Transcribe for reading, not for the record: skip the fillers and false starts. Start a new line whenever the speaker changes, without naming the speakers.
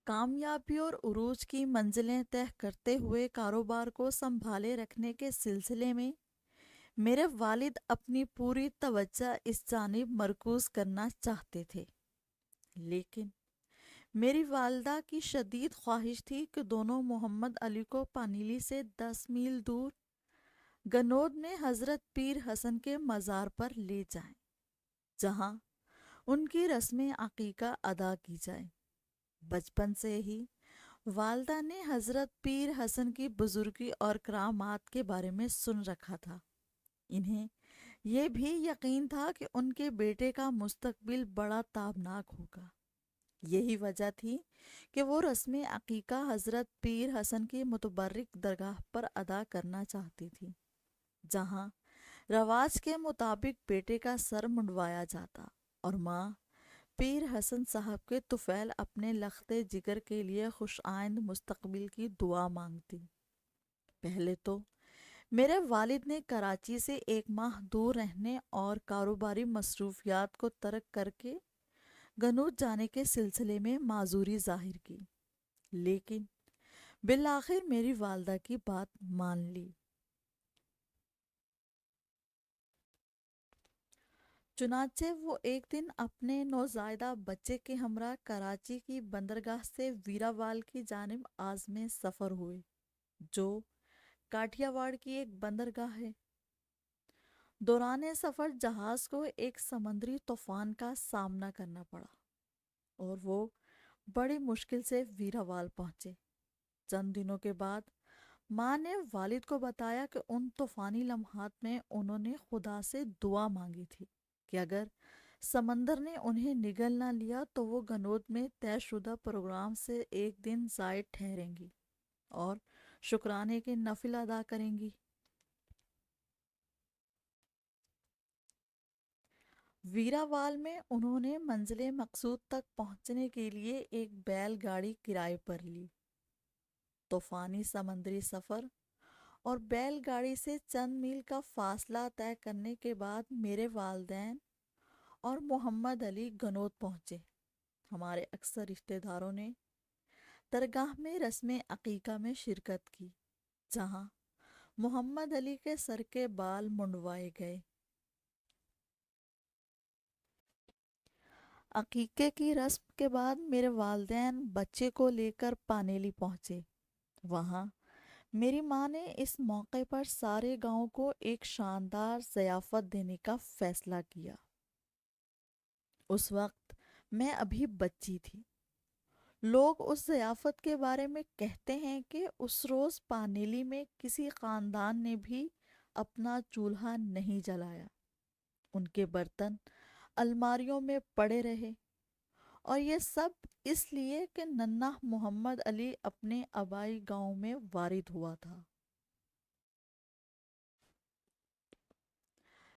کامیابی اور عروج کی منزلیں طے کرتے ہوئے کاروبار کو سنبھالے رکھنے کے سلسلے میں میرے والد اپنی پوری توجہ اس جانب مرکوز کرنا چاہتے تھے، لیکن میری والدہ کی شدید خواہش تھی کہ دونوں محمد علی کو پانیلی سے 10 میل دور گنود میں حضرت پیر حسن کے مزار پر لے جائیں، جہاں ان کی رسم عقیقہ ادا کی جائے۔ بچپن سے ہی والدہ نے حضرت پیر حسن کی بزرگی اور کرامات کے بارے میں سن رکھا تھا۔ انہیں یہ بھی یقین تھا کہ ان کے بیٹے کا مستقبل بڑا تابناک ہوگا۔ یہی وجہ تھی کہ وہ رسم عقیقہ حضرت پیر حسن کی متبرک درگاہ پر ادا کرنا چاہتی تھی، جہاں رواج کے مطابق بیٹے کا سر منڈوایا جاتا اور ماں پیر حسن صاحب کے طفیل اپنے لخت جگر کے لیے خوش آئند مستقبل کی دعا مانگتی۔ پہلے تو میرے والد نے کراچی سے 1 ماہ دور رہنے اور کاروباری مصروفیات کو ترک کر کے گنوج جانے کے سلسلے میں معذوری ظاہر کی، لیکن بالآخر میری والدہ کی بات مان لی۔ چنانچہ وہ ایک دن اپنے نوزائیدہ بچے کے ہمراہ کراچی کی بندرگاہ سے ویراوال کی جانب عازم سفر ہوئے، جو کاٹھیا واڑ کی ایک بندرگاہ ہے۔ دوران سفر جہاز کو ایک سمندری طوفان کا سامنا کرنا پڑا اور وہ بڑی مشکل سے ویراوال پہنچے۔ چند دنوں کے بعد ماں نے والد کو بتایا کہ ان طوفانی لمحات میں انہوں نے خدا سے دعا مانگی تھی کہ اگر سمندر نے انہیں نگل نہ لیا تو وہ گنود میں طے شدہ پروگرام سے ایک دن زائد ٹھہریں گی اور شکرانے کے نفل ادا کریں گی۔ ویراوال میں انہوں نے منزل مقصود تک پہنچنے کے لیے ایک بیل گاڑی کرائے پر لی۔ طوفانی سمندری سفر اور بیل گاڑی سے چند میل کا فاصلہ طے کرنے کے بعد میرے والدین اور محمد علی گنود پہنچے۔ ہمارے اکثر رشتہ داروں نے درگاہ میں رسم عقیقہ میں شرکت کی، جہاں محمد علی کے سر کے بال منڈوائے گئے۔ عقیقے کی رسم کے بعد میرے والدین بچے کو لے کر پانیلی پہنچے۔ وہاں میری ماں نے اس موقع پر سارے گاؤں کو ایک شاندار ضیافت دینے کا فیصلہ کیا۔ اس وقت میں ابھی بچی تھی۔ لوگ اس ضیافت کے بارے میں کہتے ہیں کہ اس روز پانیلی میں کسی خاندان نے بھی اپنا چولہا نہیں جلایا۔ ان کے برتن الماریوں میں پڑے رہے، اور یہ سب اس لیے کہ ننھا محمد علی اپنے آبائی گاؤں میں وارد ہوا تھا۔